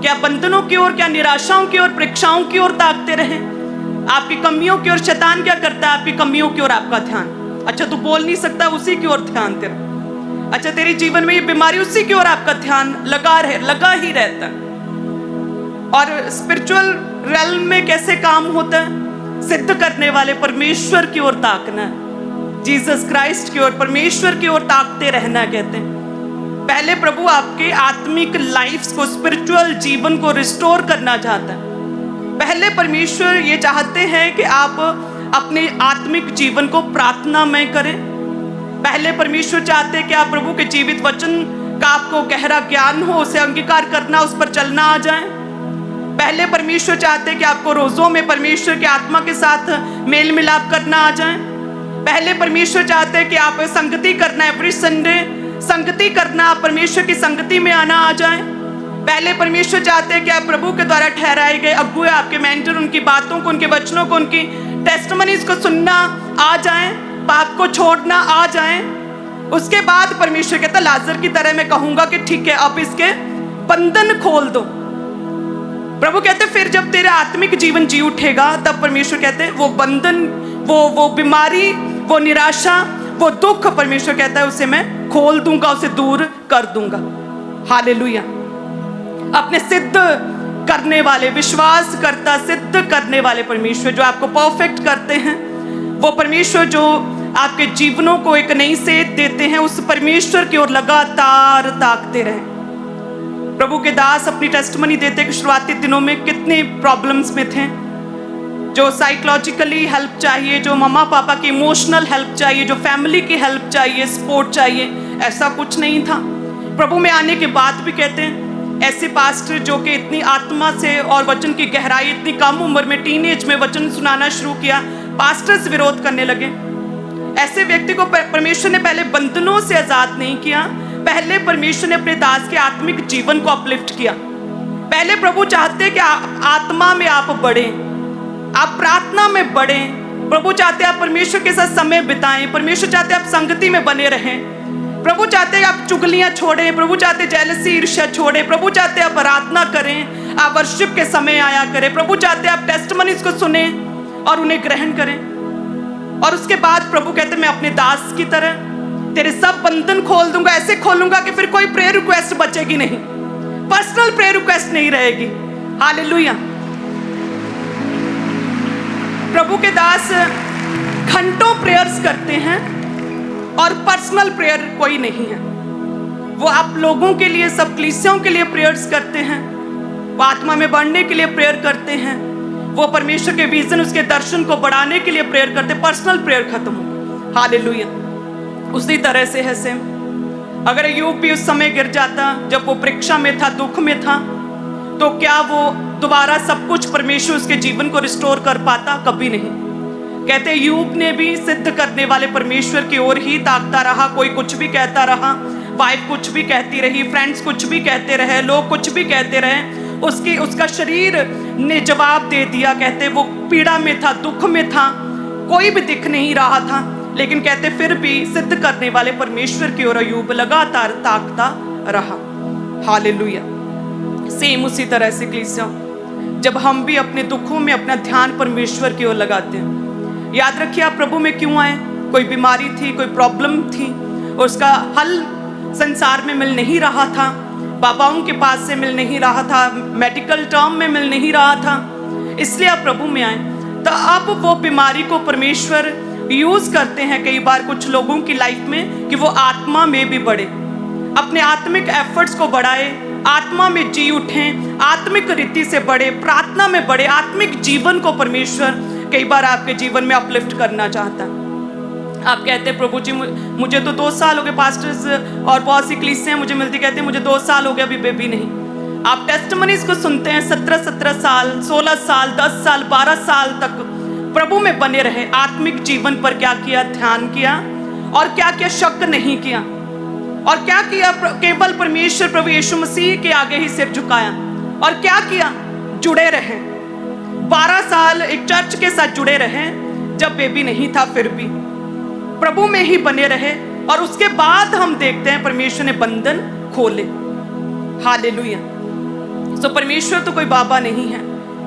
क्या बंधनों की ओर, क्या निराशाओं की ओर, परीक्षाओं की ओर ताकते रहें? आपकी कमियों की ओर शैतान क्या करता है? आपकी कमियों की ओर आपका ध्यान। अच्छा, तू बोल नहीं सकता, उसी की ओर ध्यान तेरा। अच्छा, तेरे जीवन में ये बीमारी, उसी की ओर आपका ध्यान लगा ही रहता है। और स्पिरिचुअल रेल्म में कैसे काम होता है? सिद्ध करने वाले परमेश्वर की ओर ताकना है, जीसस क्राइस्ट की ओर, परमेश्वर की ओर ताकते रहना कहते हैं। पहले प्रभु आपके आत्मिक लाइफ को, स्पिरिचुअल जीवन को रिस्टोर करना चाहता है। पहले परमेश्वर ये चाहते हैं कि आप अपने आत्मिक जीवन को प्रार्थना में करें। पहले परमेश्वर चाहते हैं कि आप प्रभु के जीवित वचन का आपको गहरा ज्ञान हो, उसे अंगीकार करना, उस पर चलना आ जाए। पहले परमेश्वर चाहते हैं कि आपको रोजों में परमेश्वर की आत्मा के साथ मेल मिलाप करना आ जाए। पहले परमेश्वर चाहते हैं कि आप संगति करना, एवरी संडे संगति करना, आप परमेश्वर की संगति में आना आ जाए। पहले परमेश्वर चाहते हैं कि आप प्रभु के द्वारा ठहराए गए अगुए, आपके मेंटर, उनकी बातों को, उनके वचनों को, उनकी टेस्टिमनीज को सुनना आ जाए, पाप को छोड़ना आ जाए। उसके बाद परमेश्वर कहता, लाजर की तरह मैं कहूंगा कि ठीक है, अब इसके बंधन खोल दो। प्रभु कहते फिर जब तेरा आत्मिक जीवन जी उठेगा, तब परमेश्वर कहते हैं वो बंधन, वो बीमारी, वो निराशा, वो दुख, परमेश्वर कहता है उसे मैं खोल दूंगा, उसे दूर कर दूंगा। हालेलुया। अपने सिद्ध करने वाले, विश्वास करता सिद्ध करने वाले परमेश्वर, जो आपको परफेक्ट करते हैं, वो परमेश्वर जो आपके जीवनों को एक नई सेध देते हैं, उस परमेश्वर की ओर लगातार ताकते रहे। प्रभु के दास अपनी टेस्टिमनी देते कि शुरुआती दिनों में कितने प्रॉब्लम्स में थे, जो साइकोलॉजिकली हेल्प चाहिए, जो मम्मा पापा की इमोशनल हेल्प चाहिए, जो फैमिली की हेल्प चाहिए, सपोर्ट चाहिए, ऐसा कुछ नहीं था। प्रभु में आने के बाद भी कहते हैं ऐसे पास्टर जो कि इतनी आत्मा से और वचन की गहराई, इतनी कम उम्र में, टीनेज में वचन सुनाना शुरू किया, पास्टर्स विरोध करने लगे। ऐसे व्यक्ति को परमेश्वर ने पहले बंधनों से आजाद नहीं किया, पहले परमेश्वर ने अपने दास के आत्मिक जीवन को अपलिफ्ट किया। पहले प्रभु चाहते कि आत्मा में आप बढ़े, आप प्रार्थना में बढ़े। प्रभु चाहते आप परमेश्वर के साथ समय बिताएं, परमेश्वर चाहते आप संगति में बने रहें। प्रभु चाहते आप चुगलियां छोड़ें, प्रभु चाहते जेलसी, ईर्ष्या छोड़ें। प्रभु चाहते आप आराधना करें, आप वर्शिप के समय आया करें। प्रभु चाहते आप टेस्टिमनीज को सुने और उन्हें ग्रहण करें। और उसके बाद प्रभु कहते मैं अपने दास की तरह तेरे सब बंधन खोल दूंगा, ऐसे खोलूंगा कि फिर कोई प्रेयर रिक्वेस्ट बचेगी नहीं, पर्सनल प्रेयर रिक्वेस्ट नहीं रहेगी। हालेलुया। प्रभु के दास घंटों प्रेयर्स करते हैं और पर्सनल प्रेयर कोई नहीं है। वो आप लोगों के लिए, सब कलीसियाओं के लिए प्रेयर्स करते हैं, वो आत्मा में बढ़ने के लिए प्रेयर करते हैं, वो परमेश्वर के विजन, उसके दर्शन को बढ़ाने के लिए प्रेयर करते हैं। पर्सनल प्रेयर खत्म हो। हालेलुया। उसी तरह से है सेम। अगर अय्यूब भी उस समय गिर जाता जब वो परीक्षा में था, दुख में था, तो क्या वो दोबारा सब कुछ परमेश्वर उसके जीवन को रिस्टोर कर पाता? कभी नहीं। कहते अय्यूब ने भी सिद्ध करने वाले परमेश्वर की ओर ही ताकता रहा। कोई कुछ भी कहता रहा, वाइफ कुछ भी कहती रही, फ्रेंड्स कुछ भी कहते रहे, लोग कुछ भी कहते रहे, उसका शरीर ने जवाब दे दिया। कहते वो पीड़ा में था, दुख में था, कोई भी दिख नहीं रहा था, लेकिन कहते फिर भी सिद्ध करने वाले परमेश्वर की ओर अय्यूब लगातार ताकता रहा। हालेलुया। सेम उसी तरह से कलीसिया, जब हम भी अपने दुखों में अपना ध्यान परमेश्वर की ओर लगाते हैं, याद रखिए आप प्रभु में क्यों आए। कोई बीमारी थी, कोई प्रॉब्लम थी, और उसका हल संसार में मिल नहीं रहा था, बाबाओं के पास से मिल नहीं रहा था, मेडिकल टर्म में मिल नहीं रहा था, इसलिए आप प्रभु में आए। तो अब वो बीमारी को परमेश्वर यूज करते हैं कई बार कुछ लोगों की लाइफ में कि वो आत्मा में भी बढ़े, अपने आत्मिक एफर्ट्स को बढ़ाए, आत्मा में जी उठें, आत्मिक रीति से बढ़े, प्रार्थना में बढ़े। आत्मिक जीवन को परमेश्वर कई बार आपके जीवन में अपलिफ्ट करना चाहता है। आप कहते हैं प्रभु जी मुझे तो 2 साल हो गए, पास्टर्स और बहुत सी कलीसियां मुझे मिलती, कहते हैं मुझे 2 साल हो गए, अभी बेबी नहीं। आप टेस्टिमनीज को सुनते हैं 17 साल, 16 साल, 10 साल, 12 साल तक प्रभु में बने रहे। आत्मिक जीवन पर क्या किया? ध्यान किया। और क्या किया? शक नहीं किया। और क्या किया? केवल परमेश्वर प्रभु यीशु मसीह के आगे ही सिर झुकाया। और क्या किया? जुड़े रहे। 12 साल एक चर्च के साथ जुड़े रहे, जब बेबी नहीं था फिर भी प्रभु में ही बने रहे। और उसके बाद हम देखते हैं परमेश्वर ने बंधन खोले। हालेलुया। तो परमेश्वर तो कोई बाबा नहीं है,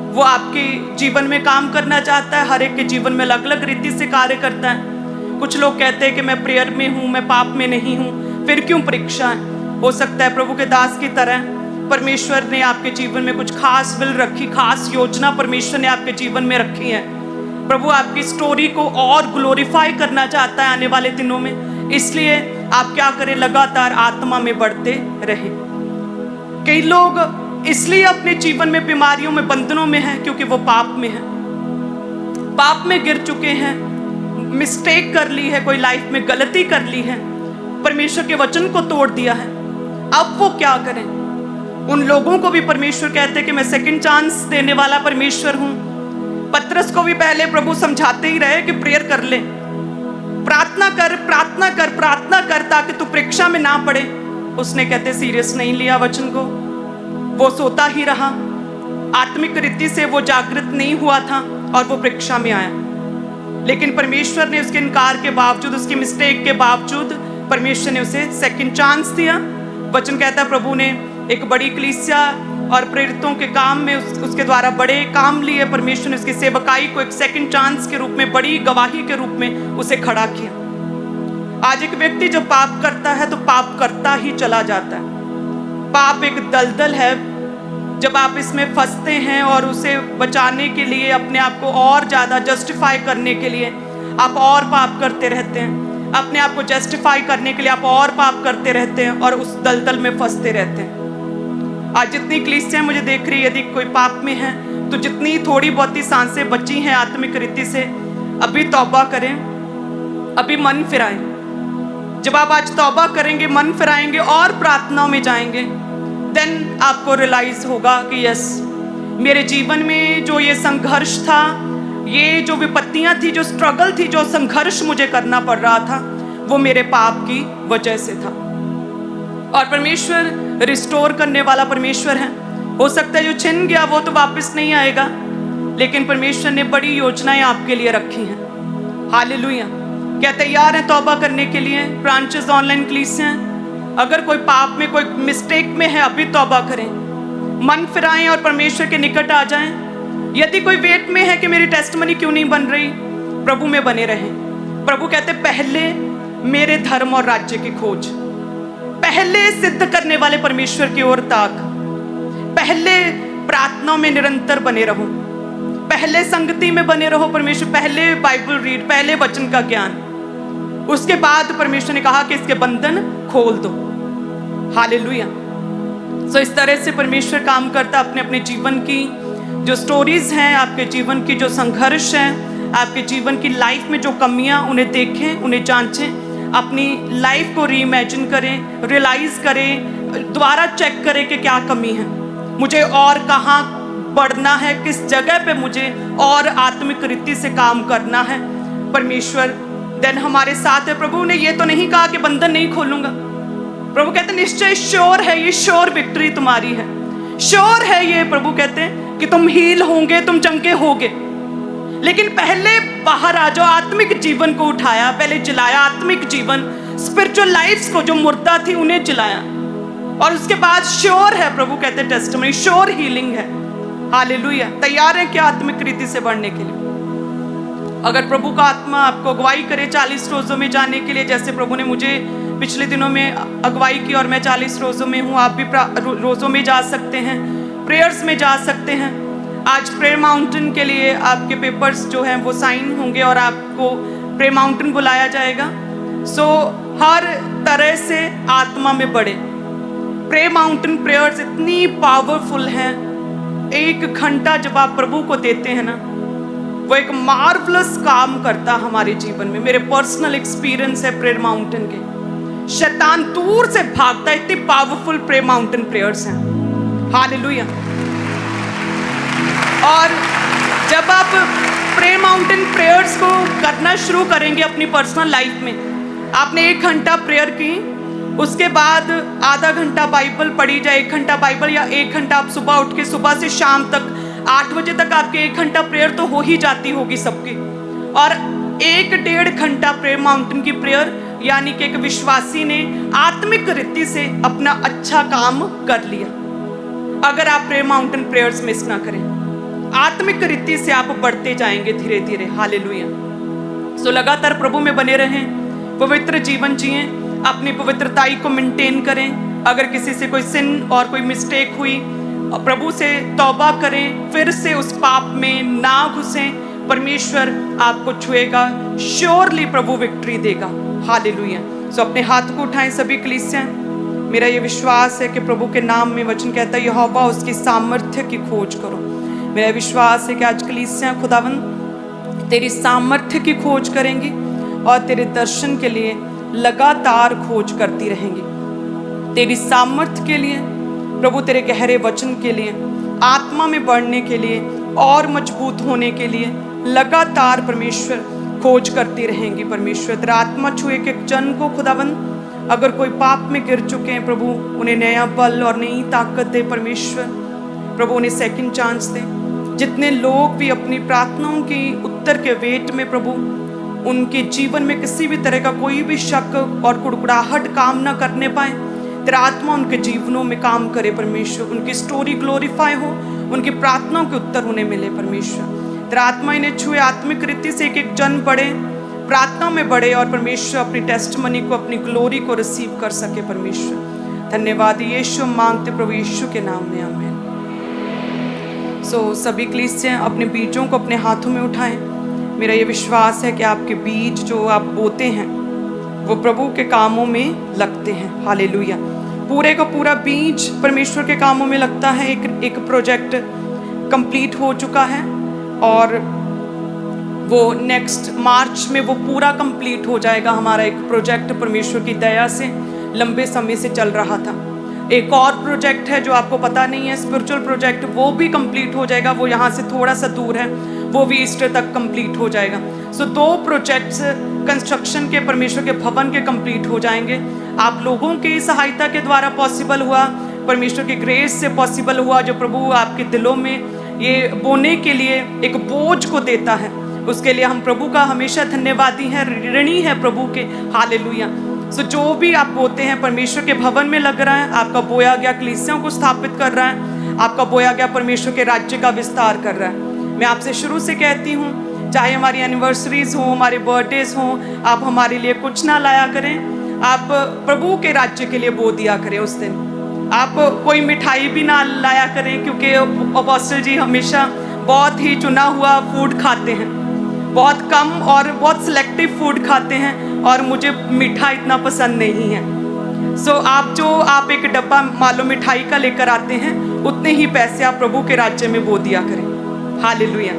वो आपके जीवन में काम करना चाहता है, हर एक के जीवन में अलग अलग रीति से कार्य करता है। कुछ लोग कहते हैं कि मैं प्रेयर में हूँ, मैं पाप में नहीं हूँ, फिर क्यों परीक्षा है। हो सकता है प्रभु के दास की तरह परमेश्वर ने आपके जीवन में कुछ खास विल रखी, खास योजना परमेश्वर ने आपके जीवन में रखी है। प्रभु आपकी स्टोरी को और ग्लोरीफाई करना चाहता है आने वाले दिनों में, इसलिए आप क्या करें, लगातार आत्मा में बढ़ते रहें। कई लोग इसलिए अपने जीवन में बीमारियों में, बंधनों में हैं, क्योंकि वो पाप में हैं, पाप में गिर चुके हैं, मिस्टेक कर ली है, कोई लाइफ में गलती कर ली है, परमेश्वर के वचन को तोड़ दिया है। अब वो क्या करें? उन लोगों को भी परमेश्वर कहते हैं कि मैं सेकंड चांस देने वाला परमेश्वर हूं। पतरस को भी पहले प्रभु समझाते ही रहे कि प्रेयर कर ले, प्रार्थना कर, प्रार्थना कर, प्रार्थना कर, ताकि तू परीक्षा में ना पड़े। उसने कहते सीरियस नहीं लिया वचन को, वो सोता ही रहा, आत्मिक रीति से वो जागृत नहीं हुआ था और वो परीक्षा में आया। लेकिन परमेश्वर ने उसके इनकार के बावजूद, उसकी मिस्टेक के बावजूद, परमेश्वर ने उसे सेकंड चांस दिया। वचन कहता है प्रभु ने एक बड़ी कलीसिया और प्रेरितों के काम में उसके द्वारा बड़े काम लिए। परमेश्वर ने उसकी सेवकाई को एक सेकंड चांस के रूप में, बड़ी गवाही के रूप में उसे खड़ा किया। आज एक व्यक्ति जब पाप करता है तो पाप करता ही चला जाता है। पाप एक दलदल है, जब आप इसमें फंसते हैं और उसे बचाने के लिए, अपने आप को और ज्यादा जस्टिफाई करने के लिए आप और पाप करते रहते हैं, अपने आप को जस्टिफाई करने के लिए आप और पाप करते रहते हैं और उस दलदल में फंसते रहते हैं। आज जितनी कलीसियां मुझे देख रही है, यदि कोई पाप में है तो जितनी थोड़ी बहुत ही सांसें बची हैं आत्मिक रीति से, अभी तौबा करें, अभी मन फिराएं। जब आप आज तौबा करेंगे, मन फिराएंगे और प्रार्थनाओं में जाएंगे, देन आपको रियलाइज होगा कि यस, मेरे जीवन में जो ये संघर्ष था, ये जो विपत्तियां थी, जो स्ट्रगल थी, जो संघर्ष मुझे करना पड़ रहा था, वो मेरे पाप की वजह से था। और परमेश्वर रिस्टोर करने वाला परमेश्वर है। हो सकता है जो छिन गया वो तो वापस नहीं आएगा, लेकिन परमेश्वर ने बड़ी योजनाएं आपके लिए रखी हैं। हालेलुया। क्या तैयार हैं तौबा करने के लिए? ब्रांचेस ऑनलाइन कलीसियां, अगर कोई पाप में, कोई मिस्टेक में है, अभी तौबा करें, मन फिराएं और परमेश्वर के निकट आ जाएं। यदि कोई वेट में है कि मेरी टेस्टमनी क्यों नहीं बन रही, प्रभु में बने रहें। प्रभु कहते पहले मेरे धर्म और राज्य की खोज, पहले सिद्ध करने वाले परमेश्वर की ओर ताक, पहले प्रार्थनाओं में निरंतर बने रहो, पहले संगति में बने रहो परमेश्वर, पहले बाइबल रीड, पहले वचन का ज्ञान, उसके बाद परमेश्वर ने कहा कि इसके बंधन खोल दो। हालेलुया। सो इस तरह से परमेश्वर काम करता, अपने अपने जीवन की जो स्टोरीज हैं, आपके जीवन की जो संघर्ष है, आपके जीवन की लाइफ में जो कमियां, उन्हें देखें, उन्हें जांचें, अपनी लाइफ को रीइमेजिन करें, रियलाइज करें, दोबारा चेक करें कि क्या कमी है, मुझे और कहाँ बढ़ना है, किस जगह पे मुझे और आत्मिक रीति से काम करना है। परमेश्वर देन हमारे साथ है। प्रभु ने ये तो नहीं कहा कि बंधन नहीं खोलूंगा। प्रभु कहते निश्चय श्योर है, ये श्योर विक्ट्री तुम्हारी है, श्योर है ये। प्रभु कहते हैं कि तुम हील होंगे, तुम चंगे होगे, लेकिन पहले बाहर आ जाओ। आत्मिक जीवन को उठाया, पहले जिलाया आत्मिक जीवन, स्पिरिचुअल लाइफ्स को जो मुर्दा थी उन्हें जिलाया, और उसके बाद श्योर है, प्रभु कहते हैं टेस्टिमनी, श्योर हीलिंग है। हालेलुया। तैयार है क्या आत्मिक रीति से बढ़ने के लिए? अगर प्रभु का आत्मा आपको अगुवाई करे 40 रोजों में जाने के लिए, जैसे प्रभु ने मुझे पिछले दिनों में अगुवाई की और मैं 40 रोजों में हूँ, आप भी रोजों में जा सकते हैं, प्रेयर्स में जा सकते हैं। आज प्रेयर माउंटेन के लिए आपके पेपर्स जो हैं वो साइन होंगे और आपको प्रेयर माउंटेन बुलाया जाएगा। सो हर तरह से आत्मा में बढ़े। प्रेयर माउंटेन प्रेयर्स इतनी पावरफुल हैं। 1 घंटा जब आप प्रभु को देते हैं ना, वो एक मार्वलस काम करता हमारे जीवन में। मेरे पर्सनल एक्सपीरियंस है प्रेयर माउंटेन के, शैतान दूर से भागता है, इतनी पावरफुल प्रेयर माउंटेन प्रेयर्स हैं। हालेलुया। और जब आप प्रेयर माउंटेन प्रेयर्स को करना शुरू करेंगे अपनी पर्सनल लाइफ में, आपने 1 घंटा प्रेयर की, उसके बाद आधा घंटा बाइबल पढ़ी जाए, 1 घंटा बाइबल, या 1 घंटा आप सुबह उठ के, सुबह से शाम तक 8 बजे तक आपके 1 घंटा प्रेयर तो हो ही जाती होगी सबकी। और 1-1.5 घंटा प्रेयर माउंटेन की प्रेयर, यानी कि एक विश्वासी ने आत्मिक रीति से अपना अच्छा काम कर लिया। अगर आप प्रेयर माउंटेन प्रेयर्स मिस ना करें। आत्मिक रीति से आप बढ़ते जाएंगे धीरे धीरे। हालेलुया। सो लगातार प्रभु में बने रहें, पवित्र जीवन जिएं, अपनी पवित्रताई को मेंटेन करें। अगर किसी से कोई सिन और कोई मिस्टेक हुई, प्रभु से तौबा करें, फिर से उस पाप में ना घुसें। परमेश्वर आपको छुएगा, श्योरली प्रभु विक्ट्री देगा। हालेलुया। सो अपने हाथ को उठाएं सभी कलीसिया। मेरा ये विश्वास है कि प्रभु के नाम में वचन कहता है यहोवा उसकी सामर्थ्य की खोज करो। मेरा विश्वास है कि आज कलीसिया खुदावन तेरी सामर्थ्य की खोज करेंगी और तेरे दर्शन के लिए लगातार खोज करती रहेंगी। तेरी सामर्थ्य के लिए प्रभु, तेरे गहरे वचन के लिए, आत्मा में बढ़ने के लिए और मजबूत होने के लिए लगातार परमेश्वर खोज करती रहेंगी। परमेश्वर तेरा आत्मा छुए के जन को खुदावन, अगर कोई पाप में गिर चुके हैं प्रभु, उन्हें नया बल और नई ताकत दे। परमेश्वर प्रभु उन्हें सेकंड चांस दे। जितने लोग भी अपनी प्रार्थनाओं की उत्तर के वेट में प्रभु, उनके जीवन में किसी भी तरह का कोई भी शक और कुड़कुड़ाहट काम ना करने पाए, तेरा आत्मा उनके जीवनों में काम करे। परमेश्वर उनकी स्टोरी ग्लोरीफाई हो, उनकी प्रार्थनाओं के उत्तर उन्हें मिले। परमेश्वर तेरा आत्मा इन्हें छुए, आत्मिक रीति से एक जन बढ़े, प्रार्थना में बढ़े और परमेश्वर अपनी टेस्टमनी को, अपनी ग्लोरी को रिसीव कर सके। परमेश्वर धन्यवाद यीशु मांगते प्रभु यीशु के नाम में, आमीन। सभी कलीसिया अपने बीजों को अपने हाथों में उठाएं। मेरा ये विश्वास है कि आपके बीज जो आप बोते हैं वो प्रभु के कामों में लगते हैं। हालेलुया। पूरे का पूरा बीज परमेश्वर के कामों में लगता है। एक प्रोजेक्ट कंप्लीट हो चुका है और वो नेक्स्ट मार्च में वो पूरा कंप्लीट हो जाएगा। हमारा एक प्रोजेक्ट परमेश्वर की दया से लंबे समय से चल रहा था। एक और प्रोजेक्ट है जो आपको पता नहीं है, स्पिरिचुअल प्रोजेक्ट, वो भी कंप्लीट हो जाएगा। वो यहाँ से थोड़ा सा दूर है, वो भी ईस्टर तक कंप्लीट हो जाएगा। सो 2 प्रोजेक्ट्स कंस्ट्रक्शन के, परमेश्वर के भवन के कंप्लीट हो जाएंगे। आप लोगों की सहायता के द्वारा पॉसिबल हुआ, परमेश्वर की ग्रेस से पॉसिबल हुआ। जो प्रभु आपके दिलों में ये बोने के लिए एक बोझ को देता है, उसके लिए हम प्रभु का हमेशा धन्यवादी हैं, ऋणी है प्रभु के। हालेलुया। सो जो भी आप बोते हैं परमेश्वर के भवन में लग रहा है। आपका बोया गया कलीसियाओं को स्थापित कर रहा है, आपका बोया गया परमेश्वर के राज्य का विस्तार कर रहा है। मैं आपसे शुरू से कहती हूँ, चाहे हमारी एनिवर्सरीज हो, हमारे बर्थडेज हो, आप हमारे लिए कुछ ना लाया करें, आप प्रभु के राज्य के लिए बो दिया करें। उस दिन आप कोई मिठाई भी ना लाया करें, क्योंकि अपोस्टल जी हमेशा बहुत ही चुना हुआ फूड खाते हैं, बहुत कम और बहुत सिलेक्टिव फूड खाते हैं, और मुझे मीठा इतना पसंद नहीं है। सो आप एक डब्बा मान लो मिठाई का लेकर आते हैं, उतने ही पैसे आप प्रभु के राज्य में बो दिया करें। हालेलुया।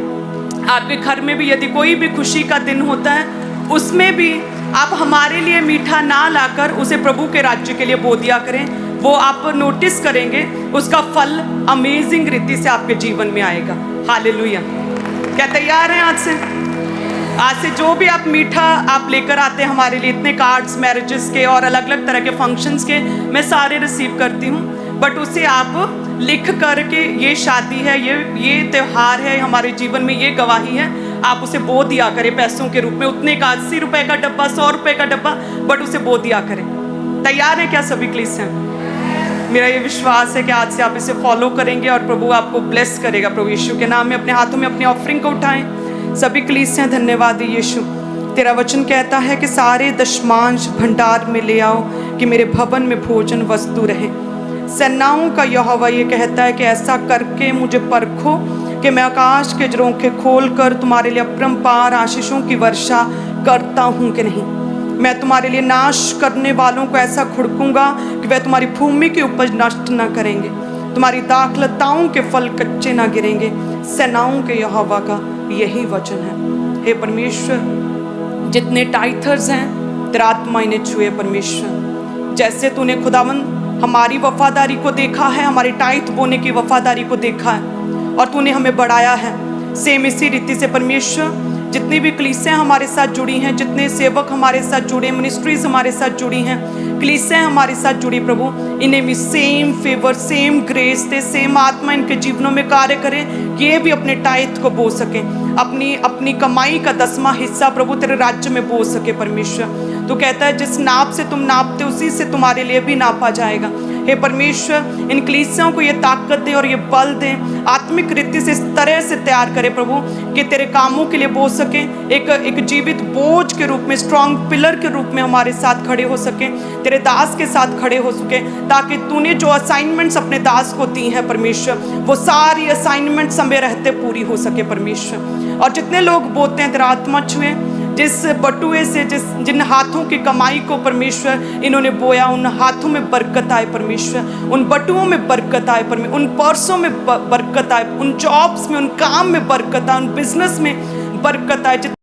आपके घर में भी यदि कोई भी खुशी का दिन होता है, उसमें भी आप हमारे लिए मीठा ना लाकर उसे प्रभु के राज्य के लिए बो दिया करें। वो आप नोटिस करेंगे, उसका फल अमेजिंग रीति से आपके जीवन में आएगा। हालेलुया। क्या तैयार हैं? आज से जो भी आप मीठा आप लेकर आते हैं हमारे लिए, इतने कार्ड्स मैरिजेस के और अलग अलग तरह के फंक्शंस के मैं सारे रिसीव करती हूँ, बट उसे आप लिख करके, ये शादी है, ये त्यौहार है, हमारे जीवन में ये गवाही है, आप उसे बो दिया करें पैसों के रूप में। उतने का 80 रुपए का डब्बा, 100 रुपए का डब्बा, बट उसे बो दिया करें। तैयार है क्या सभी कलीसिया? मेरा ये विश्वास है कि आज से आप इसे फॉलो करेंगे और प्रभु आपको ब्लेस करेगा। प्रभु यीशु के नाम में अपने हाथों में अपनी ऑफरिंग को उठाएं सभी कलीसिया। धन्यवाद यीशु। तेरा वचन कहता है कि सारे दशमांश भंडार में ले आओ कि मेरे भवन में भोजन वस्तु रहे। सेनाओं का यहोवा ये कहता है कि ऐसा करके मुझे परखो कि मैं आकाश के झरोखे खोल कर तुम्हारे लिए अपरंपार आशीषों की वर्षा करता हूँ कि नहीं। मैं तुम्हारे लिए नाश करने वालों को ऐसा खुड़कूंगा कि वह तुम्हारी भूमि की उपज नष्ट न करेंगे, तुम्हारी दाखलताओं के फल कच्चे ना गिरेंगे। सेनाओं के यहोवा का यही वचन है। हे परमेश्वर, जितने टाइथर्स हैं तेरा आत्मा इन्हें छुए। परमेश्वर, जैसे तूने खुदावन हमारी वफादारी को देखा है, हमारी टाइथ बोने की वफादारी को देखा है और तूने हमें बढ़ाया है, सेम इसी रीति से परमेश्वर जितनी भी कलीसियाँ हमारे साथ जुड़ी हैं, जितने सेवक हमारे साथ जुड़े, मिनिस्ट्रीज हमारे साथ जुड़ी हैं, कलीसियाँ हमारे साथ जुड़ी, प्रभु इन्हें भी सेम फेवर, सेम ग्रेस दे, सेम आत्मा इनके जीवनों में कार्य करे कि ये भी अपने टाइथ को बो सकें, अपनी कमाई का 10वां हिस्सा प्रभु तेरे राज्य में बो सके। परमेश्वर, तू कहता है जिस नाप से तुम नापते उसी से तुम्हारे लिए भी नापा जाएगा। हे परमेश्वर, इन कलीसियाओं को ये ताकत दे और ये बल दे, आत्मिक रीति से इस तरह से तैयार करे प्रभु कि तेरे कामों के लिए बोल सके, एक जीवित बोझ के रूप में, स्ट्रॉन्ग पिलर के रूप में हमारे साथ खड़े हो सके, तेरे दास के साथ खड़े हो सके, ताकि तूने जो असाइनमेंट्स अपने दास को दी हैं परमेश्वर, वो सारी असाइनमेंट समय रहते पूरी हो सके परमेश्वर। और जितने लोग बोलते हैं तेरा आत्मा छुए, जिस बटुए से जिन हाथों की कमाई को परमेश्वर इन्होंने बोया, उन हाथों में बरकत आए परमेश्वर, उन बटुओं में बरकत आए परमेश्वर, उन पर्सों में बरकत आए, उन जॉब्स में, उन काम में बरकत आए, उन बिजनेस में बरकत आए।